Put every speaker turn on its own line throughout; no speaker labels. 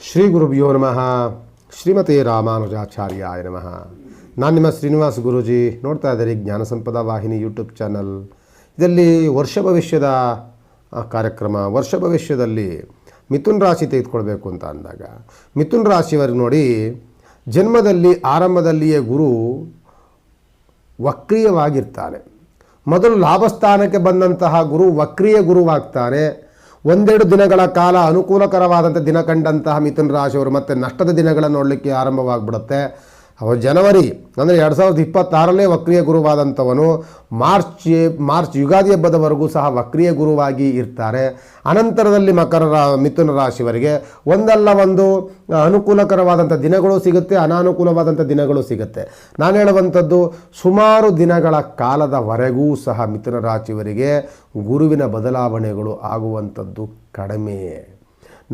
ಶ್ರೀ ಗುರುಭ್ಯೋ ನಮಃ. ಶ್ರೀಮತಿ ರಾಮಾನುಜಾಚಾರ್ಯಾಯ ನಮಃ. ನಾನು ನಿಮ್ಮ ಶ್ರೀನಿವಾಸ್ ಗುರೂಜಿ. ನೋಡ್ತಾ ಇದ್ದೀರಿ ಜ್ಞಾನ ಸಂಪದ ವಾಹಿನಿ ಯೂಟ್ಯೂಬ್ ಚಾನಲ್. ಇದರಲ್ಲಿ ವರ್ಷ ಭವಿಷ್ಯದ ಕಾರ್ಯಕ್ರಮ. ವರ್ಷ ಭವಿಷ್ಯದಲ್ಲಿ ಮಿಥುನ್ ರಾಶಿ ತೆಗೆದುಕೊಳ್ಬೇಕು ಅಂತ ಅಂದಾಗ ಮಿಥುನ್ ರಾಶಿಯವರೆಗೆ ನೋಡಿ, ಜನ್ಮದಲ್ಲಿ ಆರಂಭದಲ್ಲಿಯೇ ಗುರು ವಕ್ರೀಯವಾಗಿರ್ತಾನೆ. ಮೊದಲು ಲಾಭಸ್ಥಾನಕ್ಕೆ ಬಂದಂತಹ ಗುರು ವಕ್ರೀಯ ಗುರುವಾಗ್ತಾನೆ. ಒಂದೆರಡು ದಿನಗಳ ಕಾಲ ಅನುಕೂಲಕರವಾದಂಥ ದಿನ ಕಂಡಂತಹ ಮಿಥುನ ರಾಶಿಯವರು ಮತ್ತೆ ನಷ್ಟದ ದಿನಗಳನ್ನು ನೋಡಲಿಕ್ಕೆ ಆರಂಭವಾಗಿಬಿಡುತ್ತೆ. ಅವರು ಜನವರಿ ಅಂದರೆ 2026 ವಕ್ರೀಯ ಗುರುವಾದಂಥವನು ಮಾರ್ಚ್ ಯುಗಾದಿ ಹಬ್ಬದವರೆಗೂ ಸಹ ವಕ್ರೀಯ ಗುರುವಾಗಿ ಇರ್ತಾರೆ. ಅನಂತರದಲ್ಲಿ ಮಿಥುನ ರಾಶಿಯವರಿಗೆ ಒಂದಲ್ಲ ಒಂದು ಅನುಕೂಲಕರವಾದಂಥ ದಿನಗಳು ಸಿಗುತ್ತೆ, ಅನಾನುಕೂಲವಾದಂಥ ದಿನಗಳು ಸಿಗುತ್ತೆ. ನಾನು ಹೇಳುವಂಥದ್ದು ಸುಮಾರು ದಿನಗಳ ಕಾಲದವರೆಗೂ ಸಹ ಮಿಥುನ ರಾಶಿಯವರಿಗೆ ಗುರುವಿನ ಬದಲಾವಣೆಗಳು ಆಗುವಂಥದ್ದು ಕಡಿಮೆ.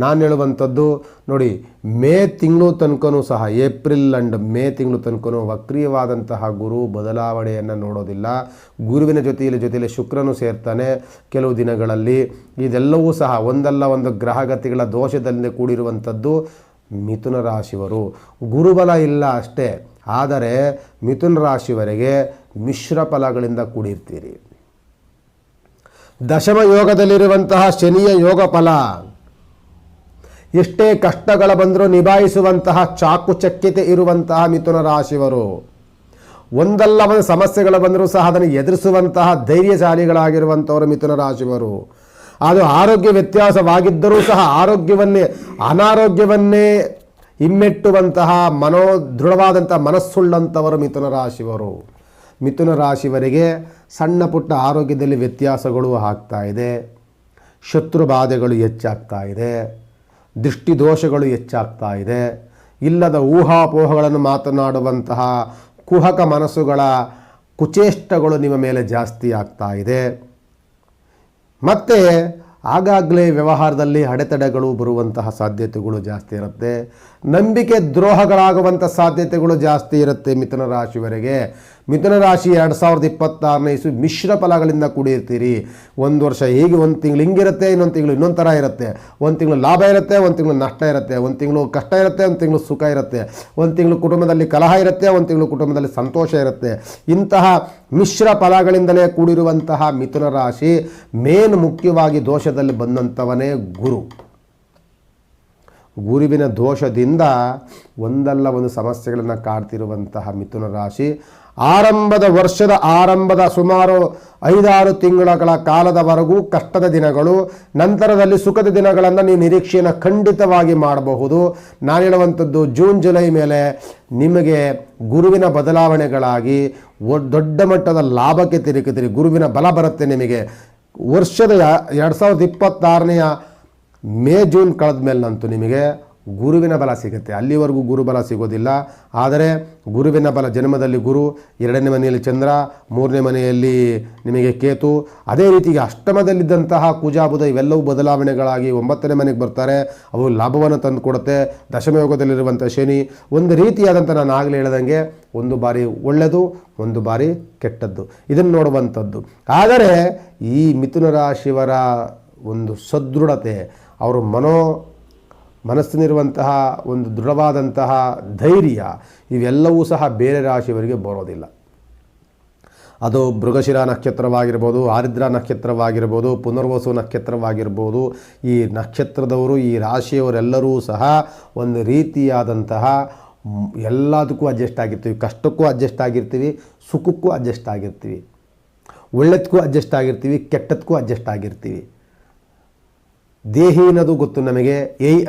ನಾನು ಹೇಳುವಂಥದ್ದು ನೋಡಿ, ಮೇ ತಿಂಗಳು ತನಕನೂ ಸಹ ಏಪ್ರಿಲ್ ಆ್ಯಂಡ್ ಮೇ ತಿಂಗಳು ತನಕನೂ ವಕ್ರೀಯವಾದಂತಹ ಗುರು ಬದಲಾವಣೆಯನ್ನು ನೋಡೋದಿಲ್ಲ. ಗುರುವಿನ ಜೊತೆಯಲ್ಲಿ ಶುಕ್ರನು ಸೇರ್ತಾನೆ ಕೆಲವು ದಿನಗಳಲ್ಲಿ. ಇದೆಲ್ಲವೂ ಸಹ ಒಂದಲ್ಲ ಒಂದು ಗ್ರಹಗತಿಗಳ ದೋಷದಲ್ಲಿ ಕೂಡಿರುವಂಥದ್ದು ಮಿಥುನ ರಾಶಿಯವರು. ಗುರುಬಲ ಇಲ್ಲ ಅಷ್ಟೇ, ಆದರೆ ಮಿಥುನ ರಾಶಿಯವರೆಗೆ ಮಿಶ್ರ ಫಲಗಳಿಂದ ಕೂಡಿರ್ತೀರಿ. ದಶಮ ಯೋಗದಲ್ಲಿರುವಂತಹ ಶನಿಯ ಯೋಗ ಫಲ, ಎಷ್ಟೇ ಕಷ್ಟಗಳ ಬಂದರೂ ನಿಭಾಯಿಸುವಂತಹ ಚಾಕುಚಕ್ಯತೆ ಇರುವಂತಹ ಮಿಥುನ ರಾಶಿಯವರು. ಒಂದಲ್ಲ ಒಂದು ಸಮಸ್ಯೆಗಳು ಬಂದರೂ ಸಹ ಅದನ್ನು ಎದುರಿಸುವಂತಹ ಧೈರ್ಯಶಾಲಿಗಳಾಗಿರುವಂಥವರು ಮಿಥುನ ರಾಶಿಯವರು. ಅದು ಆರೋಗ್ಯ ವ್ಯತ್ಯಾಸವಾಗಿದ್ದರೂ ಸಹ ಅನಾರೋಗ್ಯವನ್ನೇ ಹಿಮ್ಮೆಟ್ಟುವಂತಹ ದೃಢವಾದಂಥ ಮನಸ್ಸುಳ್ಳಂಥವರು ಮಿಥುನ ರಾಶಿಯವರು. ಮಿಥುನ ರಾಶಿಯವರಿಗೆ ಸಣ್ಣ ಪುಟ್ಟ ಆರೋಗ್ಯದಲ್ಲಿ ವ್ಯತ್ಯಾಸಗಳು ಆಗ್ತಾ ಇದೆ. ಶತ್ರು ಬಾಧೆಗಳು ಹೆಚ್ಚಾಗ್ತಾ ಇದೆ. ದೃಷ್ಟಿದೋಷಗಳು ಹೆಚ್ಚಾಗ್ತಾ ಇದೆ. ಇಲ್ಲದ ಊಹಾಪೋಹಗಳನ್ನು ಮಾತನಾಡುವಂತಹ ಕುಹಕ ಮನಸ್ಸುಗಳ ಕುಚೇಷ್ಟಗಳು ನಿಮ್ಮ ಮೇಲೆ ಜಾಸ್ತಿ ಆಗ್ತಾ ಇದೆ. ಮತ್ತು ಆಗಾಗಲೇ ವ್ಯವಹಾರದಲ್ಲಿ ಅಡೆತಡೆಗಳು ಬರುವಂತಹ ಸಾಧ್ಯತೆಗಳು ಜಾಸ್ತಿ ಇರುತ್ತೆ. ನಂಬಿಕೆ ದ್ರೋಹಗಳಾಗುವಂಥ ಸಾಧ್ಯತೆಗಳು ಜಾಸ್ತಿ ಇರುತ್ತೆ ಮಿಥುನ ರಾಶಿಯವರೆಗೆ. ಮಿಥುನ ರಾಶಿ 2026 ಮಿಶ್ರ ಫಲಗಳಿಂದ ಕೂಡಿರ್ತೀರಿ. ಒಂದು ವರ್ಷ ಹೀಗೆ, ಒಂದು ತಿಂಗಳು ಹಿಂಗಿರುತ್ತೆ, ಇನ್ನೊಂದು ತಿಂಗಳು ಇನ್ನೊಂದು ಥರ ಇರುತ್ತೆ. ಒಂದು ತಿಂಗಳು ಲಾಭ ಇರುತ್ತೆ, ಒಂದು ತಿಂಗಳು ನಷ್ಟ ಇರುತ್ತೆ. ಒಂದು ತಿಂಗಳು ಕಷ್ಟ ಇರುತ್ತೆ, ಒಂದು ತಿಂಗಳು ಸುಖ ಇರುತ್ತೆ. ಒಂದು ತಿಂಗಳು ಕುಟುಂಬದಲ್ಲಿ ಕಲಹ ಇರುತ್ತೆ, ಒಂದು ತಿಂಗಳು ಕುಟುಂಬದಲ್ಲಿ ಸಂತೋಷ ಇರುತ್ತೆ. ಇಂತಹ ಮಿಶ್ರ ಫಲಗಳಿಂದಲೇ ಕೂಡಿರುವಂತಹ ಮಿಥುನ ರಾಶಿ ಮುಖ್ಯವಾಗಿ ದೋಷದಲ್ಲಿ ಬಂದಂಥವನೇ ಗುರು. ಗುರುವಿನ ದೋಷದಿಂದ ಒಂದಲ್ಲ ಒಂದು ಸಮಸ್ಯೆಗಳನ್ನು ಕಾಡ್ತಿರುವಂತಹ ಮಿಥುನ ರಾಶಿ ವರ್ಷದ ಆರಂಭದ ಸುಮಾರು 5-6 ತಿಂಗಳ ಕಾಲದವರೆಗೂ ಕಷ್ಟದ ದಿನಗಳು, ನಂತರದಲ್ಲಿ ಸುಖದ ದಿನಗಳನ್ನು ನೀವು ನಿರೀಕ್ಷೆಯನ್ನು ಖಂಡಿತವಾಗಿ ಮಾಡಬಹುದು. ನಾನು ಹೇಳುವಂಥದ್ದು ಜೂನ್ ಜುಲೈ ಮೇಲೆ ನಿಮಗೆ ಗುರುವಿನ ಬದಲಾವಣೆಗಳಾಗಿ ದೊಡ್ಡ ಮಟ್ಟದ ಲಾಭಕ್ಕೆ ತಿರುಗುತ್ತೀರಿ. ಗುರುವಿನ ಬಲ ಬರುತ್ತೆ ನಿಮಗೆ. ವರ್ಷದ 2026 ಮೇ ಜೂನ್ ಕಳೆದ ಮೇಲಂತೂ ನಿಮಗೆ ಗುರುವಿನ ಬಲ ಸಿಗುತ್ತೆ. ಅಲ್ಲಿವರೆಗೂ ಗುರುಬಲ ಸಿಗೋದಿಲ್ಲ. ಆದರೆ ಗುರುವಿನ ಬಲ, ಜನ್ಮದಲ್ಲಿ ಗುರು, 2ನೇ ಮನೆಯಲ್ಲಿ ಚಂದ್ರ, 3ನೇ ಮನೆಯಲ್ಲಿ ನಿಮಗೆ ಕೇತು, ಅದೇ ರೀತಿಗೆ ಅಷ್ಟಮದಲ್ಲಿದ್ದಂತಹ ಕುಜಾಬುಧ ಇವೆಲ್ಲವೂ ಬದಲಾವಣೆಗಳಾಗಿ 9ನೇ ಮನೆಗೆ ಬರ್ತಾರೆ. ಅವು ಲಾಭವನ್ನು ತಂದು ಕೊಡುತ್ತೆ. ದಶಮಯೋಗದಲ್ಲಿರುವಂಥ ಶನಿ ಒಂದು ರೀತಿಯಾದಂಥ, ನಾನು ಆಗಲೇ ಹೇಳ್ದಂಗೆ, ಒಂದು ಬಾರಿ ಒಳ್ಳೆಯದು, ಒಂದು ಬಾರಿ ಕೆಟ್ಟದ್ದು, ಇದನ್ನು ನೋಡುವಂಥದ್ದು. ಆದರೆ ಈ ಮಿಥುನ ರಾಶಿಯವರ ಒಂದು ಸದೃಢತೆ, ಅವರು ಮನಸ್ಸಿನಿರುವಂತಹ ಒಂದು ದೃಢವಾದಂತಹ ಧೈರ್ಯ, ಇವೆಲ್ಲವೂ ಸಹ ಬೇರೆ ರಾಶಿಯವರಿಗೆ ಬರೋದಿಲ್ಲ. ಅದು ಮೃಗಶಿರ ನಕ್ಷತ್ರವಾಗಿರ್ಬೋದು, ಆರಿದ್ರ ನಕ್ಷತ್ರವಾಗಿರ್ಬೋದು, ಪುನರ್ವಸು ನಕ್ಷತ್ರವಾಗಿರ್ಬೋದು. ಈ ನಕ್ಷತ್ರದವರು, ಈ ರಾಶಿಯವರೆಲ್ಲರೂ ಸಹ ಒಂದು ರೀತಿಯಾದಂತಹ ಎಲ್ಲದಕ್ಕೂ ಅಡ್ಜಸ್ಟ್ ಆಗಿರ್ತೀವಿ. ಕಷ್ಟಕ್ಕೂ ಅಡ್ಜಸ್ಟ್ ಆಗಿರ್ತೀವಿ, ಸುಖಕ್ಕೂ ಅಡ್ಜಸ್ಟ್ ಆಗಿರ್ತೀವಿ, ಒಳ್ಳೆದಕ್ಕೂ ಅಡ್ಜಸ್ಟ್ ಆಗಿರ್ತೀವಿ, ಕೆಟ್ಟದಕ್ಕೂ ಅಡ್ಜಸ್ಟ್ ಆಗಿರ್ತೀವಿ. ದೇಹಿ ಅನ್ನೋದು ಗೊತ್ತು ನಮಗೆ,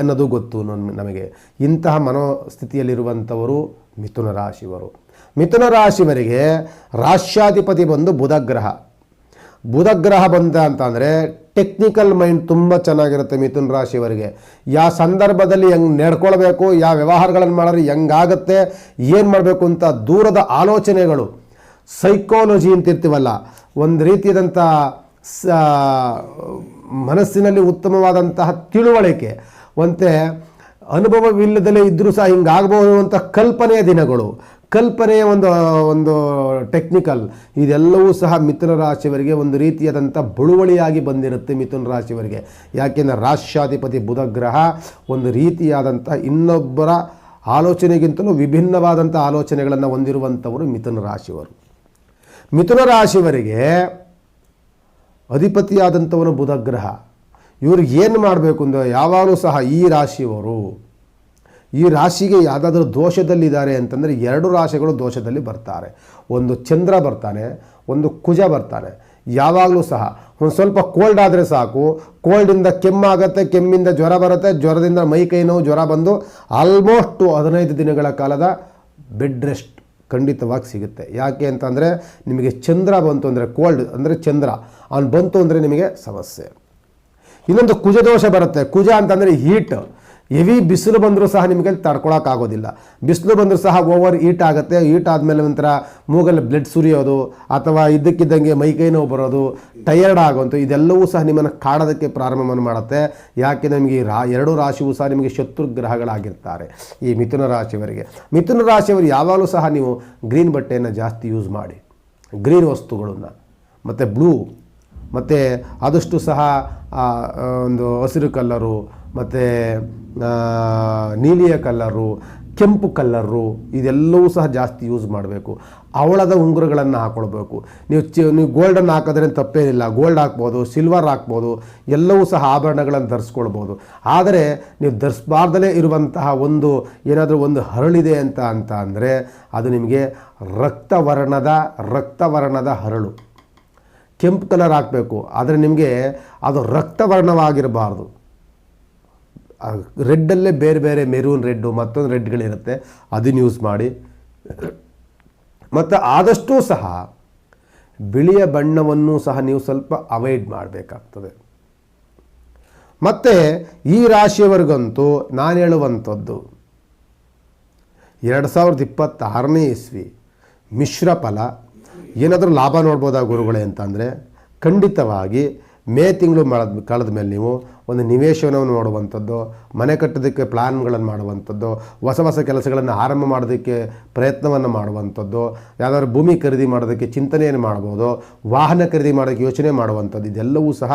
ಅನ್ನೋದು ಗೊತ್ತು ನಮಗೆ. ಇಂತಹ ಮನೋಸ್ಥಿತಿಯಲ್ಲಿರುವಂಥವರು ಮಿಥುನ ರಾಶಿಯವರು. ಮಿಥುನ ರಾಶಿಯವರಿಗೆ ರಾಶ್ಯಾಧಿಪತಿ ಬಂದು ಬುಧ ಗ್ರಹ ಬಂದ ಅಂತಂದರೆ ಟೆಕ್ನಿಕಲ್ ಮೈಂಡ್ ತುಂಬ ಚೆನ್ನಾಗಿರುತ್ತೆ ಮಿಥುನ ರಾಶಿಯವರಿಗೆ. ಯಾವ ಸಂದರ್ಭದಲ್ಲಿ ಹೆಂಗೆ ನಡ್ಕೊಳ್ಬೇಕು, ಯಾವ ವ್ಯವಹಾರಗಳನ್ನು ಮಾಡಿದ್ರೆ ಹೆಂಗಾಗುತ್ತೆ, ಏನು ಮಾಡಬೇಕು ಅಂತ ದೂರದ ಆಲೋಚನೆಗಳು, ಸೈಕಾಲಜಿ ಅಂತಿರ್ತೀವಲ್ಲ, ಒಂದು ರೀತಿಯಾದಂಥ ಮನಸ್ಸಿನಲ್ಲಿ ಉತ್ತಮವಾದಂತಹ ತಿಳುವಳಿಕೆ, ಮತ್ತು ಅನುಭವವಿಲ್ಲದಲೇ ಇದ್ದರೂ ಸಹ ಹಿಂಗಾಗಬಹುದು ಅಂತ ಕಲ್ಪನೆಯ ದಿನಗಳು, ಕಲ್ಪನೆಯ ಒಂದು ಟೆಕ್ನಿಕಲ್, ಇದೆಲ್ಲವೂ ಸಹ ಮಿಥುನ ರಾಶಿಯವರಿಗೆ ಒಂದು ರೀತಿಯಾದಂಥ ಬಳುವಳಿಯಾಗಿ ಬಂದಿರುತ್ತೆ ಮಿಥುನ ರಾಶಿಯವರಿಗೆ. ಯಾಕೆಂದರೆ ರಾಶ್ಯಾಧಿಪತಿ ಬುಧ ಗ್ರಹ ಒಂದು ರೀತಿಯಾದಂಥ ಇನ್ನೊಬ್ಬರ ಆಲೋಚನೆಗಿಂತಲೂ ವಿಭಿನ್ನವಾದಂಥ ಆಲೋಚನೆಗಳನ್ನು ಹೊಂದಿರುವಂಥವರು ಮಿಥುನ ರಾಶಿಯವರು. ಮಿಥುನ ರಾಶಿಯವರಿಗೆ ಅಧಿಪತಿಯಾದಂಥವನು ಬುಧ ಗ್ರಹ. ಇವ್ರಿಗೆ ಏನು ಮಾಡಬೇಕು ಅಂದರೆ ಯಾವಾಗಲೂ ಸಹ ಈ ರಾಶಿಗೆ ಯಾವುದಾದ್ರೂ ದೋಷದಲ್ಲಿದ್ದಾರೆ ಅಂತಂದರೆ 2 ರಾಶಿಗಳು ದೋಷದಲ್ಲಿ ಬರ್ತಾರೆ. ಒಂದು ಚಂದ್ರ ಬರ್ತಾನೆ, ಒಂದು ಕುಜ ಬರ್ತಾನೆ. ಯಾವಾಗಲೂ ಸಹ ಒಂದು ಸ್ವಲ್ಪ ಕೋಲ್ಡ್ ಆದರೆ ಸಾಕು, ಕೋಲ್ಡಿಂದ ಕೆಮ್ಮಾಗತ್ತೆ, ಕೆಮ್ಮಿಂದ ಜ್ವರ ಬರುತ್ತೆ, ಜ್ವರದಿಂದ ಮೈ ಕೈ ನೋವು, ಜ್ವರ ಬಂದು ಆಲ್ಮೋಸ್ಟು 15 ದಿನಗಳ ಕಾಲದ ಬೆಡ್ ರೆಸ್ಟ್ ಖಂಡಿತವಾಗಿ ಸಿಗುತ್ತೆ. ಯಾಕೆ ಅಂತಂದರೆ ನಿಮಗೆ ಚಂದ್ರ ಬಂತು ಅಂದರೆ, ಕೋಲ್ಡ್ ಅಂದರೆ ಚಂದ್ರ ಅವನು ಬಂತು ಅಂದರೆ ನಿಮಗೆ ಸಮಸ್ಯೆ. ಇನ್ನೊಂದು ಕುಜದೋಷ ಬರುತ್ತೆ. ಕುಜ ಅಂತಂದರೆ ಹೀಟ್, ಹೆವಿ ಬಿಸಿಲು ಬಂದರೂ ಸಹ ನಿಮಗೆ ತಡ್ಕೊಳಕ್ಕಾಗೋದಿಲ್ಲ. ಬಿಸಿಲು ಬಂದರೂ ಸಹ ಓವರ್ ಹೀಟ್ ಆಗುತ್ತೆ. ಹೀಟ್ ಆದಮೇಲೆ ಒಂಥರ ಮೂಗಲ್ಲಿ ಬ್ಲಡ್ ಸುರಿಯೋದು ಅಥವಾ ಇದ್ದಕ್ಕಿದ್ದಂಗೆ ಮೈಕೈ ನೋವು ಬರೋದು, ಟಯರ್ಡ್ ಆಗೋಂಥ ಇದೆಲ್ಲವೂ ಸಹ ನಿಮ್ಮನ್ನು ಕಾಡೋದಕ್ಕೆ ಪ್ರಾರಂಭವನ್ನು ಮಾಡುತ್ತೆ. ಯಾಕೆ ನಮಗೆ 2 ರಾಶಿಯೂ ಸಹ ನಿಮಗೆ ಶತ್ರು ಗ್ರಹಗಳಾಗಿರ್ತಾರೆ ಈ ಮಿಥುನ ರಾಶಿಯವರಿಗೆ. ಮಿಥುನ ರಾಶಿಯವರು ಯಾವಾಗಲೂ ಸಹ ನೀವು ಗ್ರೀನ್ ಬಟ್ಟೆಯನ್ನು ಜಾಸ್ತಿ ಯೂಸ್ ಮಾಡಿ, ಗ್ರೀನ್ ವಸ್ತುಗಳನ್ನು, ಮತ್ತು ಬ್ಲೂ, ಮತ್ತು ಆದಷ್ಟು ಸಹ ಒಂದು ಹಸಿರು ಕಲ್ಲರು, ಮತ್ತು ನೀಲಿಯ ಕಲ್ಲರು, ಕೆಂಪು ಕಲ್ಲರು, ಇದೆಲ್ಲವೂ ಸಹ ಜಾಸ್ತಿ ಯೂಸ್ ಮಾಡಬೇಕು. ಹವಳದ ಉಂಗುರಗಳನ್ನು ಹಾಕ್ಕೊಳ್ಬೇಕು. ನೀವು ಗೋಲ್ಡನ್ನು ಹಾಕೋದ್ರಿಂದ ತಪ್ಪೇನಿಲ್ಲ, ಗೋಲ್ಡ್ ಹಾಕ್ಬೋದು, ಸಿಲ್ವರ್ ಹಾಕ್ಬೋದು, ಎಲ್ಲವೂ ಸಹ ಆಭರಣಗಳನ್ನು ಧರಿಸ್ಕೊಳ್ಬೋದು. ಆದರೆ ನೀವು ಧರಿಸಬಾರ್ದಲೇ ಇರುವಂತಹ ಏನಾದರೂ ಒಂದು ಹರಳಿದೆ ಅಂತ ಅಂದರೆ ಅದು ನಿಮಗೆ ರಕ್ತವರ್ಣದ ಹರಳು. ಕೆಂಪು ಕಲರ್ ಹಾಕಬೇಕು, ಆದರೆ ನಿಮಗೆ ಅದು ರಕ್ತವರ್ಣವಾಗಿರಬಾರ್ದು. ರೆಡ್ಡಲ್ಲೇ ಬೇರೆ ಬೇರೆ ಮೆರೂನ್ ರೆಡ್ಡು, ಮತ್ತೊಂದು ರೆಡ್ಗಳಿರುತ್ತೆ, ಅದನ್ನು ಯೂಸ್ ಮಾಡಿ. ಮತ್ತು ಆದಷ್ಟೂ ಸಹ ಬಿಳಿಯ ಬಣ್ಣವನ್ನು ಸಹ ನೀವು ಸ್ವಲ್ಪ ಅವಾಯ್ಡ್ ಮಾಡಬೇಕಾಗ್ತದೆ. ಮತ್ತು ಈ ರಾಶಿಯವರಿಗಂತೂ ನಾನು ಹೇಳುವಂಥದ್ದು 2026ನೇ ಇಸ್ವಿ ಮಿಶ್ರ ಫಲ. ಏನಾದರೂ ಲಾಭ ನೋಡ್ಬೋದಾ ಗುರುಗಳೇ ಅಂತಂದರೆ ಖಂಡಿತವಾಗಿ ಮೇ ತಿಂಗಳು ಕಳೆದ ಮೇಲೆ ನೀವು ಒಂದು ನಿವೇಶನವನ್ನು ನೋಡುವಂಥದ್ದು, ಮನೆ ಕಟ್ಟೋದಕ್ಕೆ ಪ್ಲ್ಯಾನ್ಗಳನ್ನು ಮಾಡುವಂಥದ್ದು, ಹೊಸ ಕೆಲಸಗಳನ್ನು ಆರಂಭ ಮಾಡೋದಕ್ಕೆ ಪ್ರಯತ್ನವನ್ನು ಮಾಡುವಂಥದ್ದು, ಯಾವುದಾದ್ರು ಭೂಮಿ ಖರೀದಿ ಮಾಡೋದಕ್ಕೆ ಚಿಂತನೆಯನ್ನು ಮಾಡ್ಬೋದು, ವಾಹನ ಖರೀದಿ ಮಾಡೋದಕ್ಕೆ ಯೋಚನೆ ಮಾಡುವಂಥದ್ದು, ಇದೆಲ್ಲವೂ ಸಹ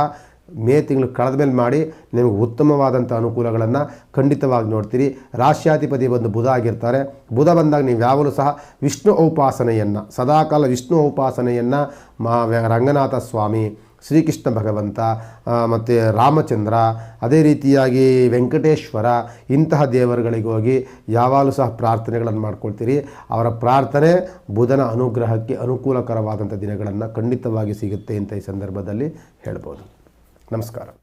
ಮೇ ತಿಂಗಳು ಕಳೆದ ಮೇಲೆ ಮಾಡಿ ನಿಮಗೆ ಉತ್ತಮವಾದಂಥ ಅನುಕೂಲಗಳನ್ನು ಖಂಡಿತವಾಗಿ ನೋಡ್ತೀರಿ. ರಾಶ್ಯಾಧಿಪತಿ ಬಂದು ಬುಧ ಆಗಿರ್ತಾರೆ. ಬುಧ ಬಂದಾಗ ನೀವು ಯಾವಾಗಲೂ ಸಹ ವಿಷ್ಣು ಉಪಾಸನೆಯನ್ನು, ಸದಾಕಾಲ ವಿಷ್ಣು ಉಪಾಸನೆಯನ್ನು ರಂಗನಾಥ ಸ್ವಾಮಿ, ಶ್ರೀಕೃಷ್ಣ ಭಗವಂತ, ಮತ್ತು ರಾಮಚಂದ್ರ, ಅದೇ ರೀತಿಯಾಗಿ ವೆಂಕಟೇಶ್ವರ, ಇಂತಹ ದೇವರುಗಳಿಗೆ ಹೋಗಿ ಯಾವಾಗಲೂ ಸಹ ಪ್ರಾರ್ಥನೆಗಳನ್ನು ಮಾಡ್ಕೊಳ್ತೀರಿ. ಅವರ ಪ್ರಾರ್ಥನೆ ಬುಧನ ಅನುಗ್ರಹಕ್ಕೆ ಅನುಕೂಲಕರವಾದಂಥ ದಿನಗಳನ್ನು ಖಂಡಿತವಾಗಿ ಸಿಗುತ್ತೆ ಅಂತ ಈ ಸಂದರ್ಭದಲ್ಲಿ ಹೇಳ್ಬೋದು. ನಮಸ್ಕಾರ.